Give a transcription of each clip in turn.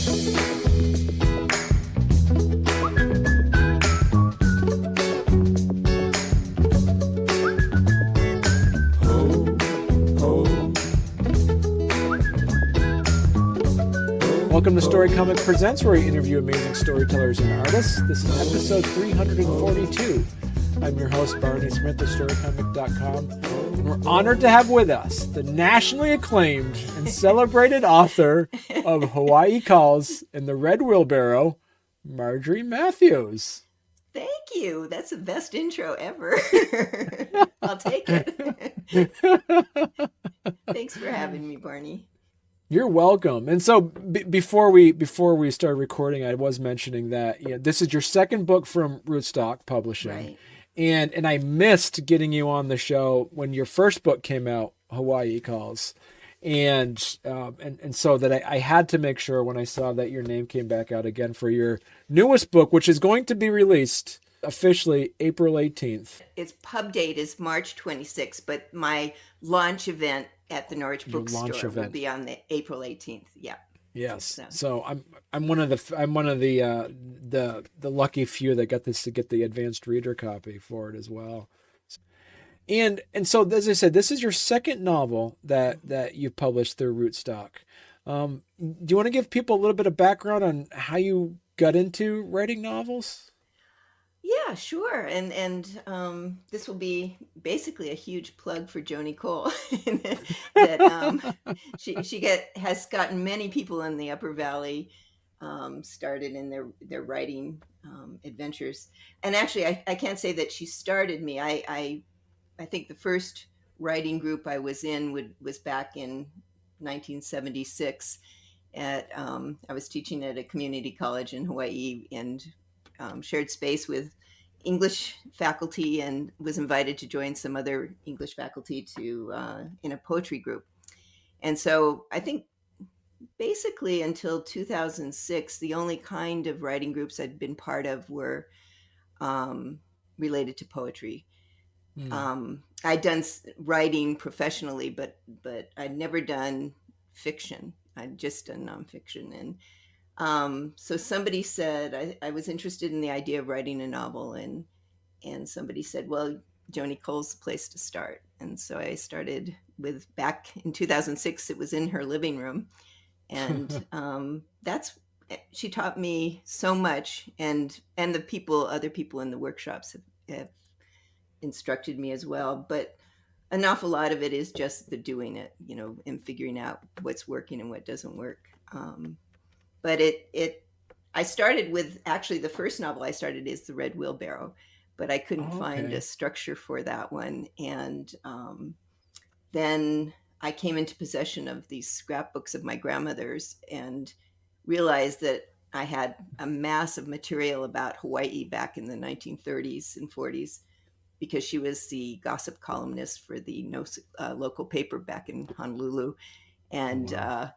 Welcome to Storycomic Presents, where we interview amazing storytellers and artists. This is episode 342. I'm your host, Barney Smith of Storycomic.com. And we're honored to have with us the nationally acclaimed and celebrated author of Hawaii Calls and the Red Wheelbarrow, Marjorie Matthews. Thank you. That's the best intro ever. I'll take it. Thanks for having me, Barney. You're welcome. And so before we started recording, I was mentioning that this is your second book from Rootstock Publishing. Right. And I missed getting you on the show when your first book came out, Hawaii Calls. And so that I had to make sure when I saw that your name came back out again for your newest book, which is going to be released officially April 18th. Its pub date is March 26th, but my launch event at the Norwich Bookstore will be on the April 18th. Yeah. Yes. So I'm one of the lucky few that got to get the advanced reader copy for it as well. And so, as I said, this is your second novel that you've published through Rootstock. Do you want to give people a little bit of background on how you got into writing novels? Yeah, sure. And this will be basically a huge plug for Joni Cole. that she has gotten many people in the Upper Valley started in their writing adventures. And actually, I can't say that she started me. I think the first writing group I was in was back in 1976. I was teaching at a community college in Hawaii and shared space with English faculty and was invited to join some other English faculty in a poetry group. And so I think basically until 2006, the only kind of writing groups I'd been part of were related to poetry. I'd done writing professionally, but I'd never done fiction. I'd just done nonfiction. And so somebody said, I was interested in the idea of writing a novel, and somebody said, well, Joni Cole's the place to start. And so I started back in 2006, it was in her living room. And she taught me so much, and other people in the workshops have instructed me as well. But an awful lot of it is just the doing it, and figuring out what's working and what doesn't work. But I started with, actually the first novel I started is The Red Wheelbarrow, but I couldn't find a structure for that one. And then I came into possession of these scrapbooks of my grandmother's and realized that I had a mass of material about Hawaii back in the 1930s and 40s, because she was the gossip columnist for the local paper back in Honolulu. And wow.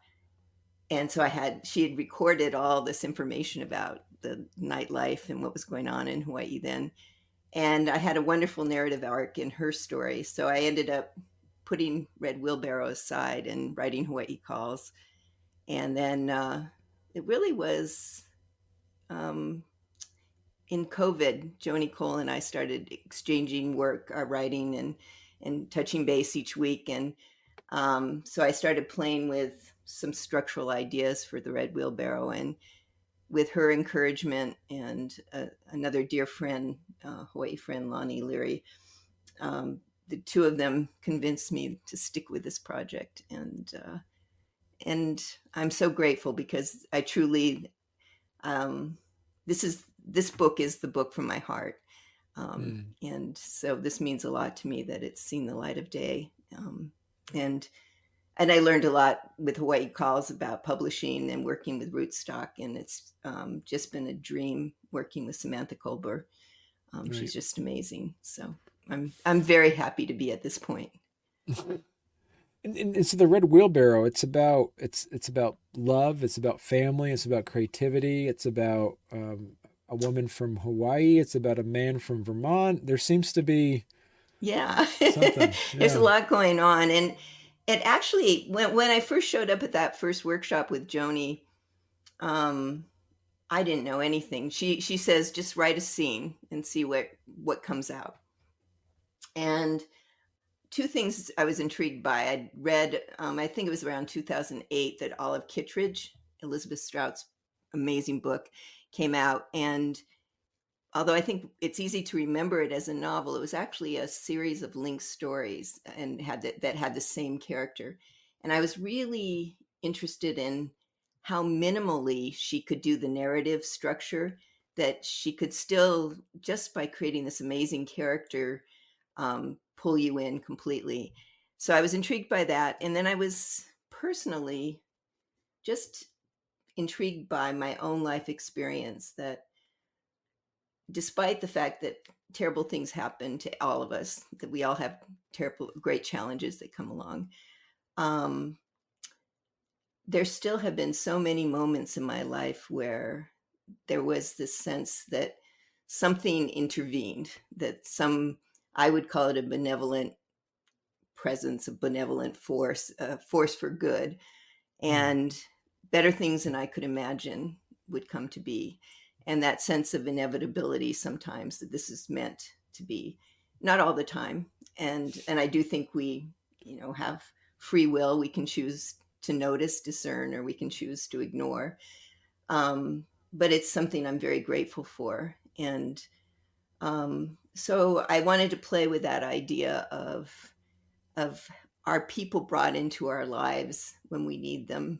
And so she had recorded all this information about the nightlife and what was going on in Hawaii then. And I had a wonderful narrative arc in her story. So I ended up putting Red Wheelbarrow aside and writing Hawaii Calls. And then it really was in COVID, Joni Cole and I started exchanging work, our writing and touching base each week. And so I started playing with some structural ideas for the Red Wheelbarrow, and with her encouragement and another dear friend, Hawaii friend, Lonnie Leary, the two of them convinced me to stick with this project. And I'm so grateful, because I truly, this book is the book from my heart. And so this means a lot to me that it's seen the light of day. And I learned a lot with Hawaii Calls about publishing and working with Rootstock. And it's just been a dream working with Samantha Colber. Right. She's just amazing. So I'm very happy to be at this point. And so the Red Wheelbarrow, it's about love, it's about family, it's about creativity, it's about a woman from Hawaii, it's about a man from Vermont. There seems to be something. There's a lot going on. And it actually, when I first showed up at that first workshop with Joni, um, I didn't know anything. She says just write a scene and see what comes out. And two things I was intrigued by. I'd read, I think it was around 2008, that Olive Kittredge, Elizabeth Strout's amazing book, came out. And although I think it's easy to remember it as a novel, it was actually a series of linked stories and that had the same character. And I was really interested in how minimally she could do the narrative structure, that she could still, just by creating this amazing character, pull you in completely. So I was intrigued by that. And then I was personally just intrigued by my own life experience, that despite the fact that terrible things happen to all of us, that we all have terrible, great challenges that come along, um, there still have been so many moments in my life where there was this sense that something intervened, that I would call it a benevolent presence, a benevolent force, a force for good, and better things than I could imagine would come to be. And that sense of inevitability sometimes, that this is meant to be, not all the time. And I do think we, have free will. We can choose to notice, discern, or we can choose to ignore. But it's something I'm very grateful for. And so I wanted to play with that idea of are people brought into our lives when we need them?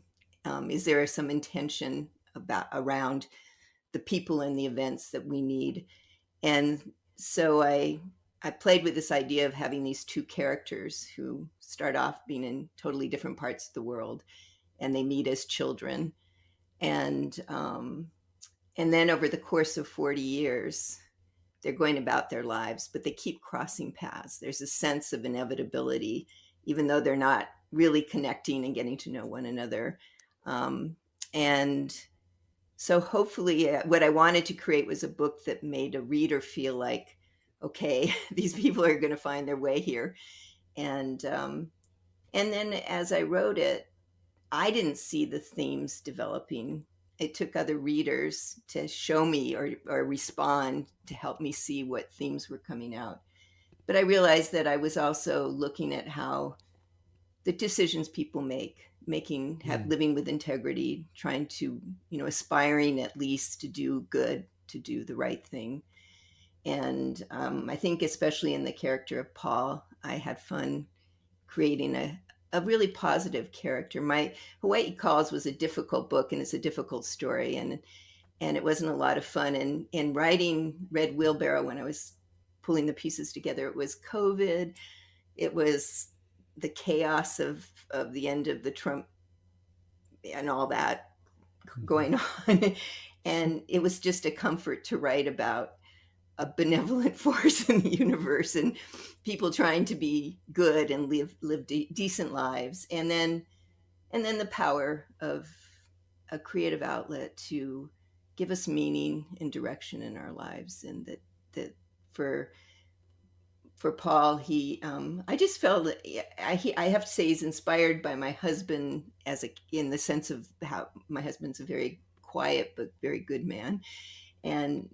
Is there some intention around the people and the events that we need? And so I played with this idea of having these two characters who start off being in totally different parts of the world, and they meet as children, and then over the course of 40 years, they're going about their lives, but they keep crossing paths. There's a sense of inevitability, even though they're not really connecting and getting to know one another. And so hopefully what I wanted to create was a book that made a reader feel like, okay, these people are going to find their way here. And then as I wrote it, I didn't see the themes developing. It took other readers to show me or respond to help me see what themes were coming out. But I realized that I was also looking at how the decisions people living with integrity, trying to, aspiring at least to do good, to do the right thing. And I think especially in the character of Paul, I had fun creating a really positive character. My Hawaii Calls was a difficult book, and it's a difficult story, and it wasn't a lot of fun. And in writing Red Wheelbarrow, when I was pulling the pieces together, it was COVID, it was the chaos of the end of the Trump and all that going on. And it was just a comfort to write about a benevolent force in the universe and people trying to be good and live decent lives. And then the power of a creative outlet to give us meaning and direction in our lives. And that for Paul, I just felt that I have to say he's inspired by my husband in the sense of how my husband's a very quiet but very good man. And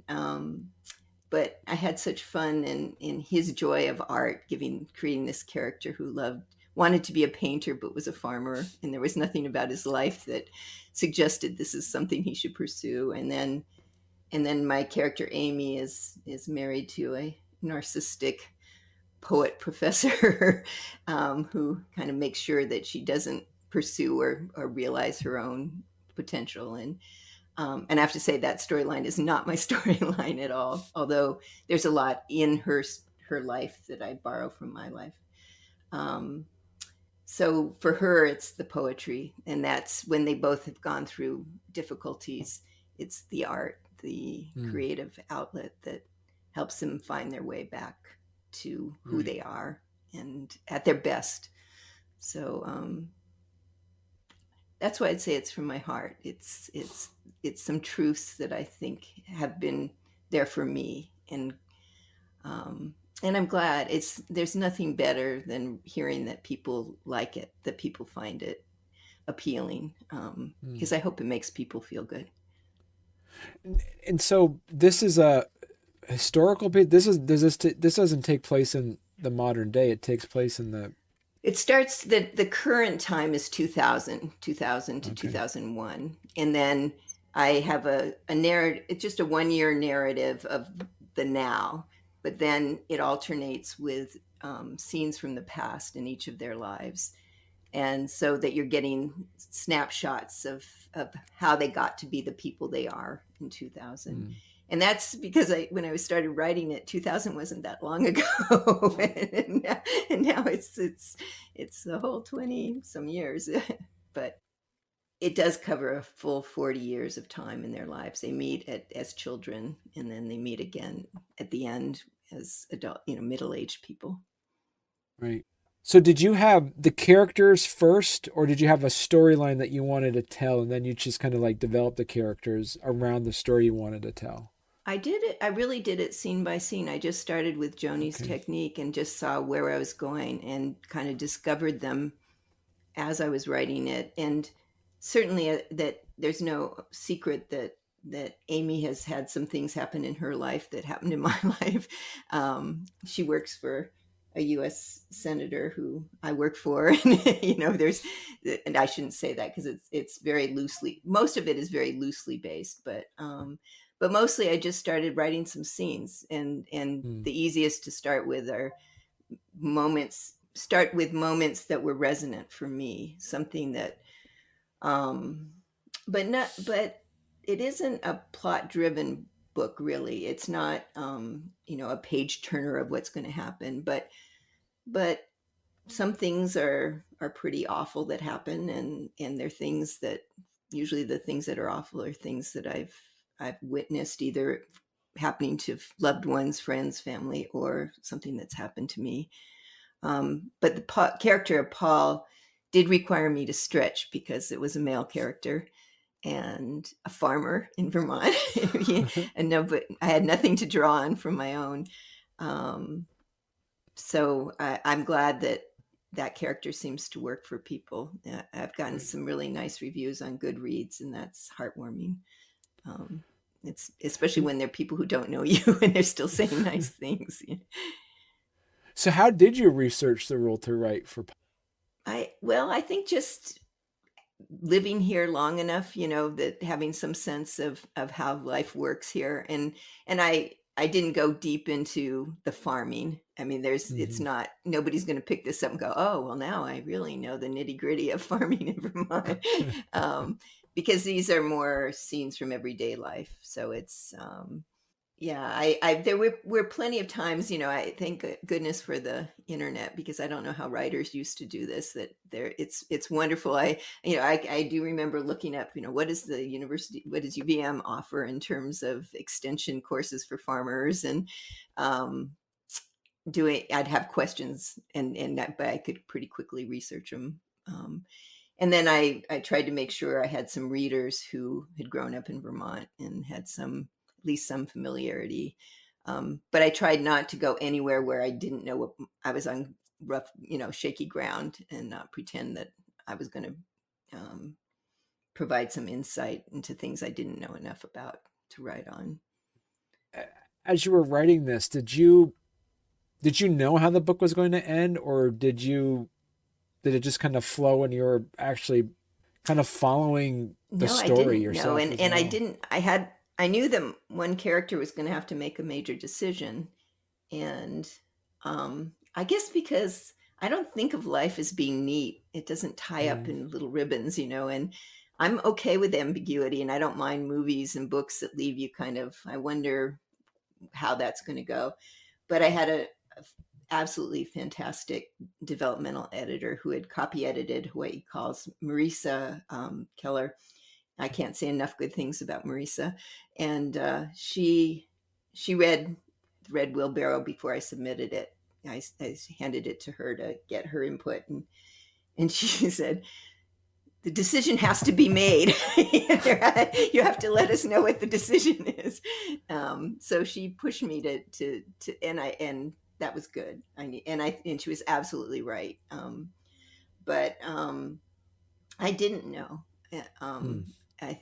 but I had such fun in his joy of art, creating this character who wanted to be a painter but was a farmer, and there was nothing about his life that suggested this is something he should pursue. And then my character Amy is married to a narcissistic poet professor who kind of makes sure that she doesn't pursue or realize her own potential. And I have to say that storyline is not my storyline at all, although there's a lot in her life that I borrow from my life. So for her, it's the poetry, and that's when they both have gone through difficulties. It's the art, the creative outlet that helps them find their way back to who they are and at their best. So that's why I'd say it's from my heart. It's some truths that I think have been there for me, and I'm glad. There's nothing better than hearing that people like it, that people find it appealing, because I hope it makes people feel good. And so this is a historical bit. This doesn't take place in the modern day. It takes place in the It starts, the current time is 2000 to okay. 2001. And then I have a narrative, it's just a 1 year narrative of the now, but then it alternates with scenes from the past in each of their lives. And so that you're getting snapshots of how they got to be the people they are in 2000. Mm. And that's because when I started writing it, 2000 wasn't that long ago. and now it's the whole 20 some years. But it does cover a full 40 years of time in their lives. They meet as children, and then they meet again at the end as adult, middle-aged people. Right. So did you have the characters first, or did you have a storyline that you wanted to tell, and then you just kind of like develop the characters around the story you wanted to tell? I did it. I really did it scene by scene. I just started with Joni's Okay. technique and just saw where I was going and kind of discovered them as I was writing it. And certainly that there's no secret that Amy has had some things happen in her life that happened in my life. She works for a U.S. senator who I work for, and and I shouldn't say that because it's very loosely. Most of it is very loosely based, but mostly I just started writing some scenes, and Mm. the easiest to start with are moments. Start with moments that were resonant for me, something that um but it isn't a plot driven book, really. It's not a page turner of what's going to happen, but some things are pretty awful that happen, and they're things that, usually the things that are awful are things that I've witnessed, either happening to loved ones, friends, family, or something that's happened to me. But the character of Paul did require me to stretch because it was a male character and a farmer in Vermont. And no, but I had nothing to draw on from my own. Um, so I'm glad that that character seems to work for people. I've gotten Right. some really nice reviews on Goodreads, and that's heartwarming. Um, it's especially And when they're people who don't know you and they're still saying nice things. so how did you research the role to write for? I think just living here long enough, that having some sense of how life works here, and I didn't go deep into the farming. I mean, it's Mhm. not, nobody's going to pick this up and go, oh, well, now I really know the nitty gritty of farming in Vermont, because these are more scenes from everyday life. So it's yeah, there were plenty of times, I thank goodness for the internet, because I don't know how writers used to do this. That there, it's wonderful. I do remember looking up, what does UVM offer in terms of extension courses for farmers, and um, I'd have questions, but I could pretty quickly research them. And then I tried to make sure I had some readers who had grown up in Vermont and had at least some familiarity. But I tried not to go anywhere where I didn't know what I was on, rough, shaky ground, and not pretend that I was going to provide some insight into things I didn't know enough about to write on. As you were writing this, did you know how the book was going to end, or did it just kind of flow and you were actually kind of following the No, I story didn't know, yourself as and I well? didn't. I knew that one character was going to have to make a major decision, and I guess because I don't think of life as being neat. It doesn't tie up Mm. in little ribbons, and I'm okay with ambiguity, and I don't mind movies and books that leave you kind of, I wonder how that's going to go. But I had a absolutely fantastic developmental editor who had copy edited what he calls Marisa Keller. I can't say enough good things about Marisa. And she read Red Wheelbarrow before I submitted it. I handed it to her to get her input, and she said, the decision has to be made. You have to let us know what the decision is. So she pushed me and that was good. And she was absolutely right. But I didn't know. Hmm. I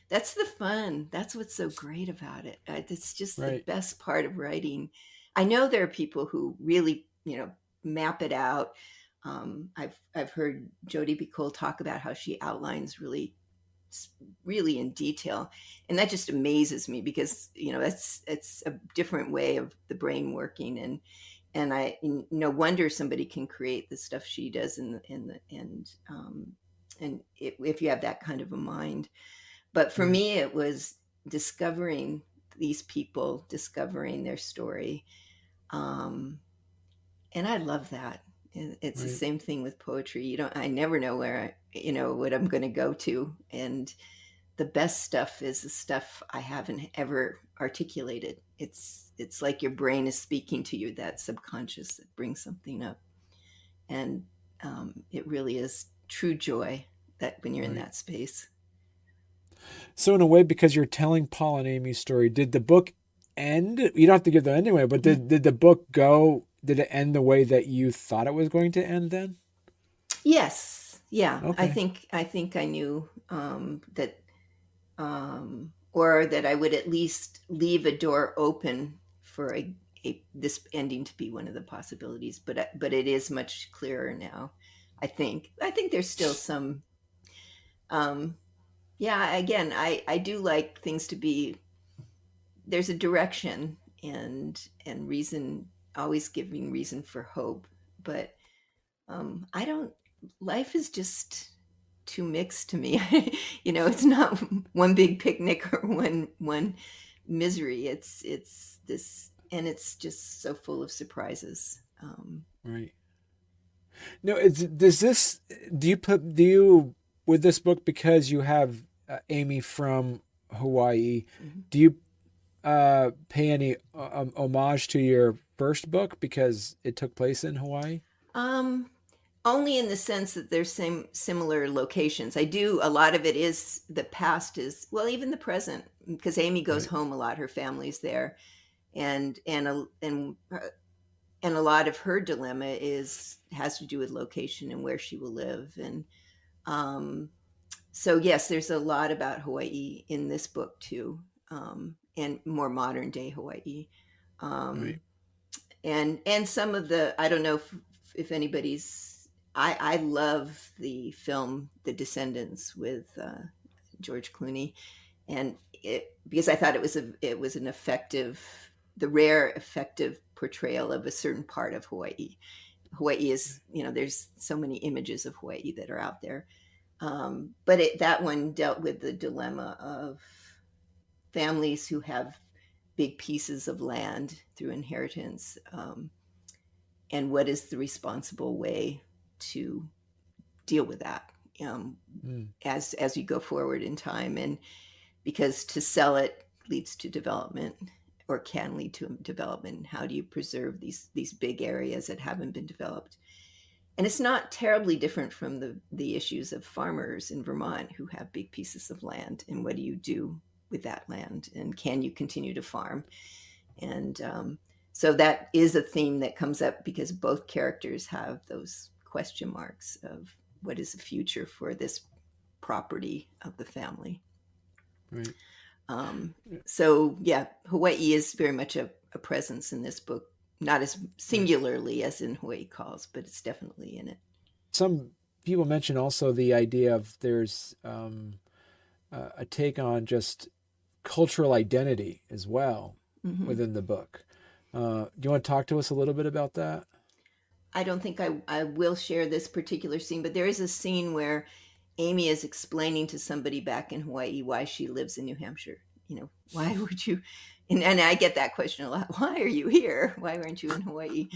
that's the fun. That's what's so great about it. It's just the Right. best part of writing. I know there are people who really, map it out. I've heard Jodi Picoult talk about how she outlines really in detail, and that just amazes me because it's a different way of the brain working, and no wonder somebody can create the stuff she does if you have that kind of a mind. But for Right. me, it was discovering these people, discovering their story. Um, and I love that. It's the Right. same thing with poetry. I never know what I'm going to go to. And the best stuff is the stuff I haven't ever articulated. It's like your brain is speaking to you, that subconscious that brings something up. And it really is true joy that when you're in Right. that space. So in a way, because you're telling Paul and Amy's story, did the book end? You don't have to give them anyway, but did the book go? Did it end the way that you thought it was going to end? Then. Yes, yeah. I Okay. think I think I knew that, or that I would at least leave a door open for this ending to be one of the possibilities. But it is much clearer now. I think there's still some. Um, yeah. Again, I do like things to be. There's a direction and reason, always giving reason for hope, but I don't. Life is just too mixed to me. It's not one big picnic or one misery. It's this, and it's just so full of surprises. Right. No, does this do you with this book because you have Amy from Hawaii? Mhm. Do you pay any homage to your first book because it took place in Hawaii? Um, Only in the sense that there's similar locations. I do a lot of it is the past is well, even the present, because Amy goes Right. home a lot. Her family's there, and a lot of her dilemma has to do with location and where she will live. And um, so yes, there's a lot about Hawaii in this book too, and more modern day Hawaii. Right. um, and some of the, I don't know if anybody's, I love the film The Descendants with George Clooney, and because I thought it was an effective, the rare effective portrayal of a certain part of Hawaii. Hawaii is, there's so many images of Hawaii that are out there, but that one dealt with the dilemma of families who have big pieces of land through inheritance, and what is the responsible way to deal with that, um, Mm. as you go forward in time. And because to sell it leads to development, or can lead to development. How do you preserve these big areas that haven't been developed? And it's not terribly different from the issues of farmers in Vermont who have big pieces of land, and what do you do with that land, and can you continue to farm? And so that is a theme that comes up because both characters have those question marks of what is the future for this property of the family. Right. Um, so yeah, Hawaii is very much a presence in this book, not as Right. singularly as in Hawaii Calls, but it's definitely in it. Some people mention also the idea of there's a take on just cultural identity as well Hmm. within the book. Do you want to talk to us a little bit about that? I don't think I will share this particular scene, but there is a scene where Amy is explaining to somebody back in Hawaii why she lives in New Hampshire. Why would you? And I get that question a lot. Why are you here? Why aren't you in Hawaii?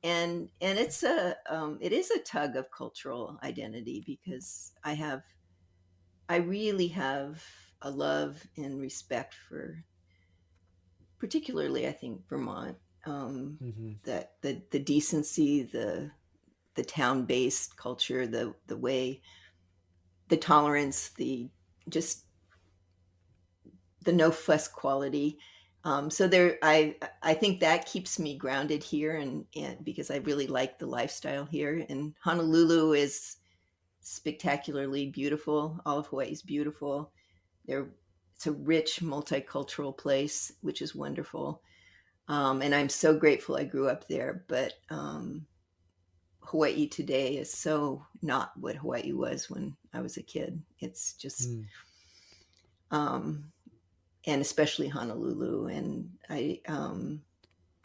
And it is a tug of cultural identity, because I really have a love and respect for, particularly I think, Vermont. Mm-hmm. That the decency, the town based culture, the way, the tolerance, the just the no fuss quality. So I think that keeps me grounded here, and because I really like the lifestyle here. And Honolulu is spectacularly beautiful. All of Hawaii is beautiful. There, it's a rich multicultural place, which is wonderful. And I'm so grateful I grew up there. But Hawaii today is so not what Hawaii was when I was a kid. It's just, Mm. and especially Honolulu. And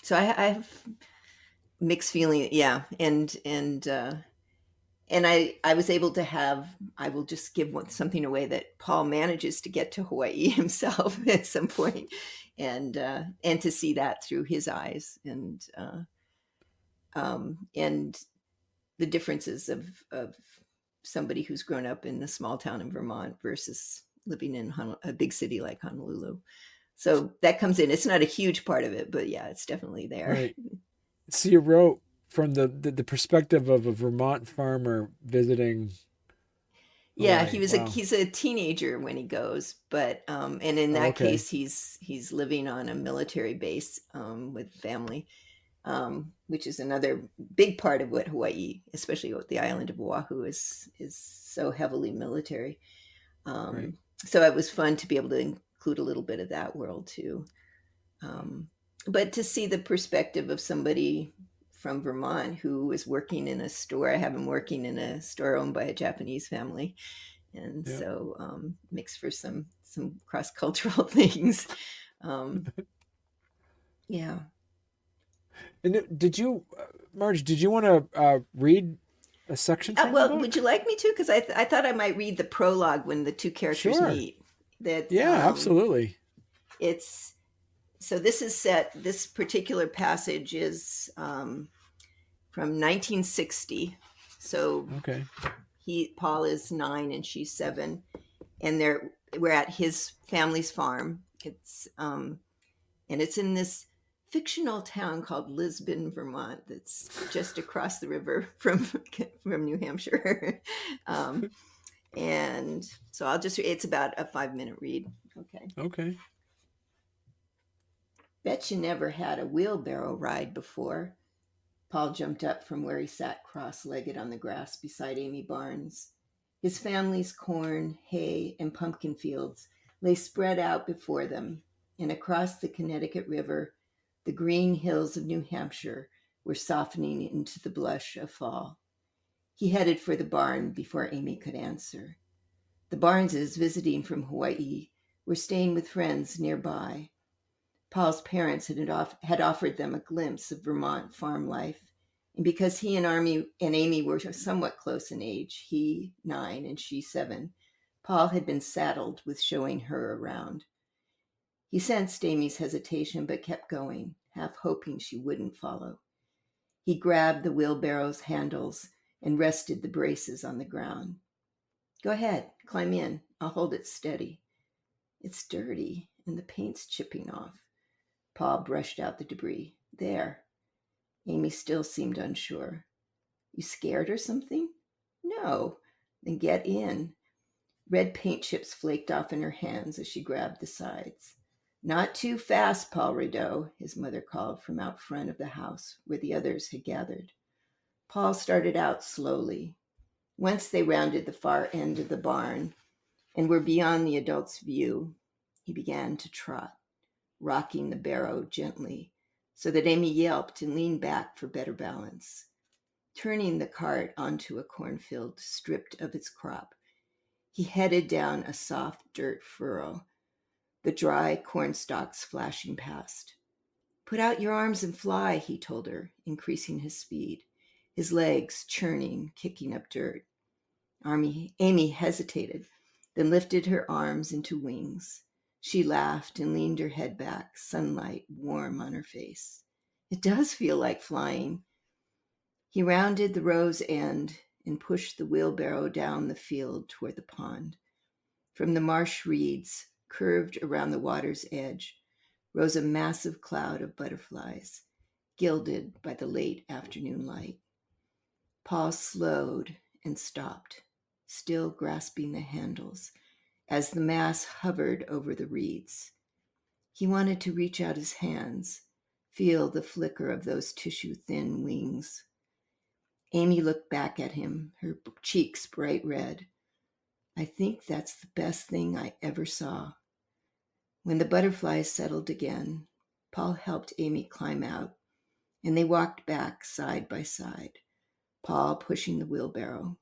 so I have mixed feeling. Yeah. And I was able to have, I will just give something away, that Paul manages to get to Hawaii himself at some point, and to see that through his eyes, and the differences of somebody who's grown up in a small town in Vermont versus living in a big city like Honolulu. So that comes in. It's not a huge part of it, but yeah, it's definitely there. Right. So you wrote from the perspective of a Vermont farmer visiting Yeah, Hawaii. Wow. he's a teenager when he goes, but and in Oh, that okay. case he's living on a military base with family, which is another big part of what Hawaii, especially with the island of Oahu, is so heavily military. Right. So it was fun to be able to include a little bit of that world too. Um, but to see the perspective of somebody from Vermont who is working in a store, I have him working in a store owned by a Japanese family, and Yeah. so makes for some cross cultural things. Um, yeah. And did you, Marge? Did you want to read a section from the Well, would you book? like me to? Because I thought I might read the prologue when the two characters Sure. meet. That Yeah. Absolutely. it's so this is set. This particular passage is from 1960. So Okay. Paul is 9 and she's 7, and we're at his family's farm. And it's in this fictional town called Lisbon, Vermont, that's just across the river from New Hampshire. um, and so it's about a 5-minute read. Okay. Okay. Bet you never had a wheelbarrow ride before. Paul jumped up from where he sat cross-legged on the grass beside Amy Barnes. His family's corn, hay, and pumpkin fields lay spread out before them, and across the Connecticut River, the green hills of New Hampshire were softening into the blush of fall. He headed for the barn before Amy could answer. The Barneses, visiting from Hawaii, were staying with friends nearby. Paul's parents had offered them a glimpse of Vermont farm life, and because he and Amy were somewhat close in age, he 9 and she 7, Paul had been saddled with showing her around. He sensed Amy's hesitation, but kept going, half hoping she wouldn't follow. He grabbed the wheelbarrow's handles and rested the braces on the ground. Go ahead, climb in. I'll hold it steady. It's dirty, and the paint's chipping off. Paul brushed out the debris. There. Amy still seemed unsure. You scared or something? No. Then get in. Red paint chips flaked off in her hands as she grabbed the sides. Not too fast, Paul Rideau, his mother called from out front of the house where the others had gathered. Paul started out slowly. Once they rounded the far end of the barn and were beyond the adults' view, he began to trot, rocking the barrow gently so that Amy yelped and leaned back for better balance. Turning the cart onto a cornfield stripped of its crop, he headed down a soft dirt furrow, the dry corn stalks flashing past. Put out your arms and fly, he told her, increasing his speed, his legs churning, kicking up dirt. Amy hesitated, then lifted her arms into wings. She laughed and leaned her head back, sunlight warm on her face. It does feel like flying. He rounded the row's end and pushed the wheelbarrow down the field toward the pond. From the marsh reeds, curved around the water's edge, rose a massive cloud of butterflies, gilded by the late afternoon light. Paul slowed and stopped, still grasping the handles, as the mass hovered over the reeds. He wanted to reach out his hands, feel the flicker of those tissue-thin wings. Amy looked back at him, her cheeks bright red. I think that's the best thing I ever saw. When the butterflies settled again, Paul helped Amy climb out, and they walked back side by side, Paul pushing the wheelbarrow.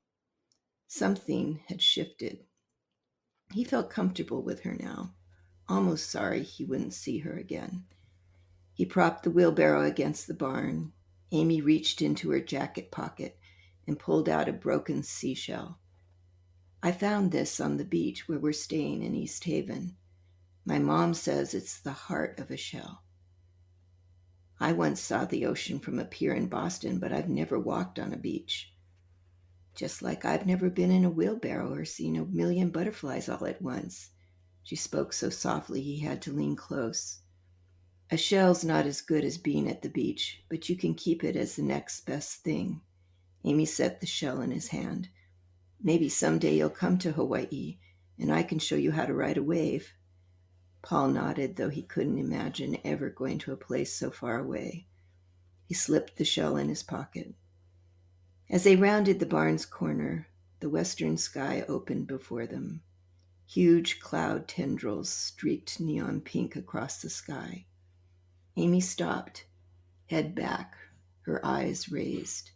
Something had shifted. He felt comfortable with her now, almost sorry he wouldn't see her again. He propped the wheelbarrow against the barn. Amy reached into her jacket pocket and pulled out a broken seashell. I found this on the beach where we're staying in East Haven. My mom says it's the heart of a shell. I once saw the ocean from a pier in Boston, but I've never walked on a beach. Just like I've never been in a wheelbarrow or seen a million butterflies all at once. She spoke so softly he had to lean close. A shell's not as good as being at the beach, but you can keep it as the next best thing. Amy set the shell in his hand. Maybe someday you'll come to Hawaii, and I can show you how to ride a wave. Paul nodded, though he couldn't imagine ever going to a place so far away. He slipped the shell in his pocket. As they rounded the barn's corner, the western sky opened before them. Huge cloud tendrils streaked neon pink across the sky. Amy stopped, head back, her eyes raised.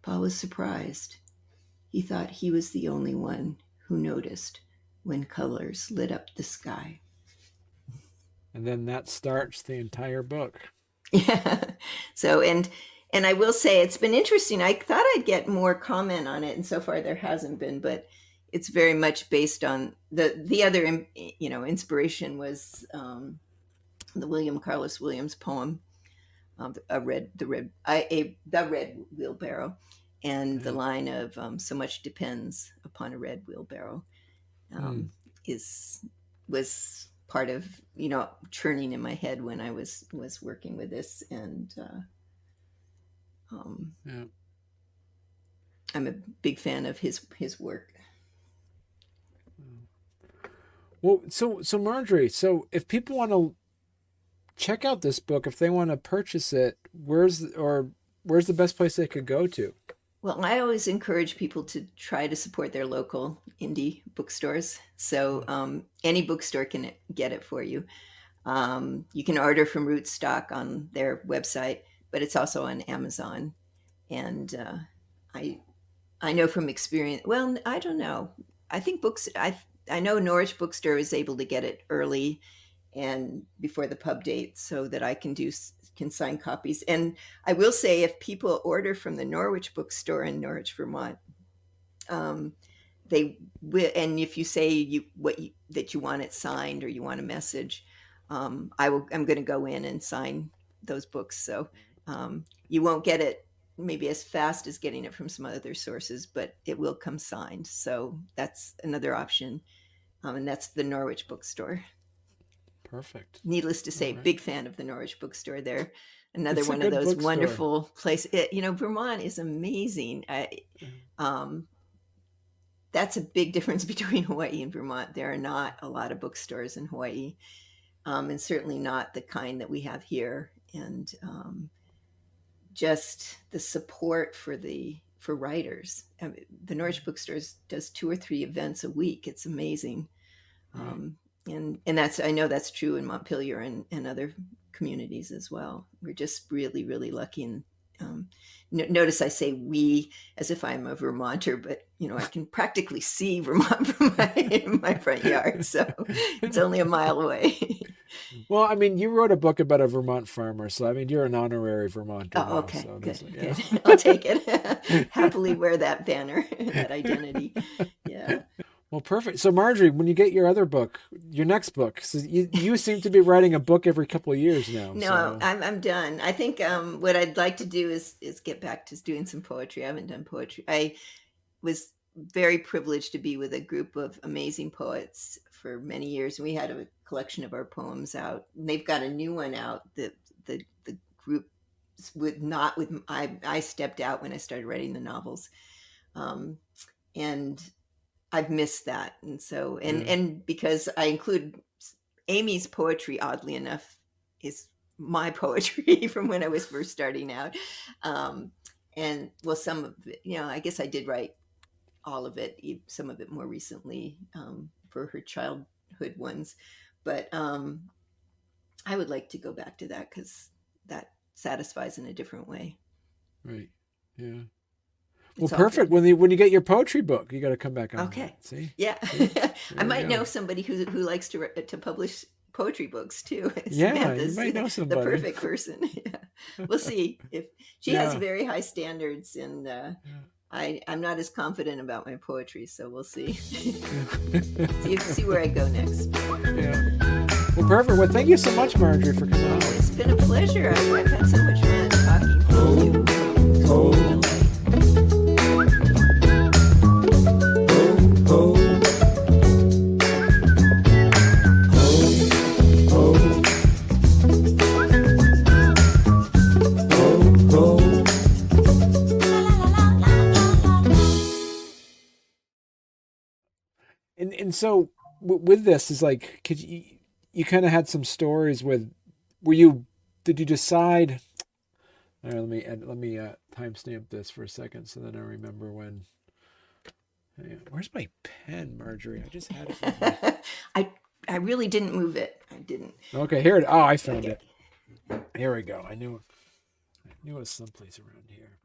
Paul was surprised. He thought he was the only one who noticed when colors lit up the sky. And then that starts the entire book. Yeah. So, and I will say it's been interesting. I thought I'd get more comment on it, and so far there hasn't been, but it's very much based on the other, inspiration was the William Carlos Williams poem, the Red Wheelbarrow, and the line of so much depends upon a red wheelbarrow was part of churning in my head when I was working with this, and I'm a big fan of his work. Well, so Marjorie, so if people want to check out this book, if they want to purchase it, where's the best place they could go to? Well, I always encourage people to try to support their local indie bookstores. So any bookstore can get it for you. You can order from Rootstock on their website, but it's also on Amazon. And I know from experience, well, I don't know. I think I know Norwich Bookstore is able to get it early and before the pub date so that I can sign copies. And I will say, if people order from the Norwich Bookstore in Norwich, Vermont, they will, and if you say that you want it signed or you want a message, I'm going to go in and sign those books. So you won't get it maybe as fast as getting it from some other sources, but it will come signed. So that's another option. And that's the Norwich Bookstore. Perfect. Needless to say, big fan of the Norwich Bookstore. They're another one of those wonderful places. Vermont is amazing. That's a big difference between Hawaii and Vermont. There are not a lot of bookstores in Hawaii, and certainly not the kind that we have here. And just the support for writers. The Norwich Bookstore does 2 or 3 events a week. It's amazing. And I know that's true in Montpelier and other communities as well. We're just really, really lucky. And notice I say we as if I'm a Vermonter, but I can practically see Vermont from my front yard, so it's only a mile away. Well, I mean, you wrote a book about a Vermont farmer, so I mean, you're an honorary Vermonter. Oh, okay, so good. I'll take it. Happily wear that banner, that identity. Yeah. Well, perfect. So, Marjorie, when you get your next book, so you seem to be writing a book every couple of years now. No, so. I'm done. I think what I'd like to do is get back to doing some poetry. I haven't done poetry. I was very privileged to be with a group of amazing poets for many years, and we had a collection of our poems out. And they've got a new one out. The group I stepped out when I started writing the novels, and I've missed that. And so, and because I include Amy's poetry, oddly enough, is my poetry from when I was first starting out. and well, some of it, I guess I did write all of it, some of it more recently, for her childhood ones. But I would like to go back to that because that satisfies in a different way. Right. Yeah. Well, It's all perfect. good. When you get your poetry book, you got to come back on. Okay. That. See? Yeah. See? I There we might go. know somebody who likes to publish poetry books too. Yeah, you Samantha's might know the somebody. perfect person. Yeah. We'll see if she has Yeah. very high standards, and Yeah. I'm not as confident about my poetry, so we'll see. Yeah. see where I go next. Yeah. Well, perfect. Well, thank you so much, Marjorie, for coming on. It's been a pleasure. I've had so much fun talking. Thank you. Total delight. And so with this is like, could you kind of had some stories with, did you decide? All right, let me timestamp this for a second so then I remember when. Where's my pen, Marjorie? I just had it with me. I really didn't move it. I didn't. Okay, here it. Oh, I found it. Here we go. I knew it was someplace around here.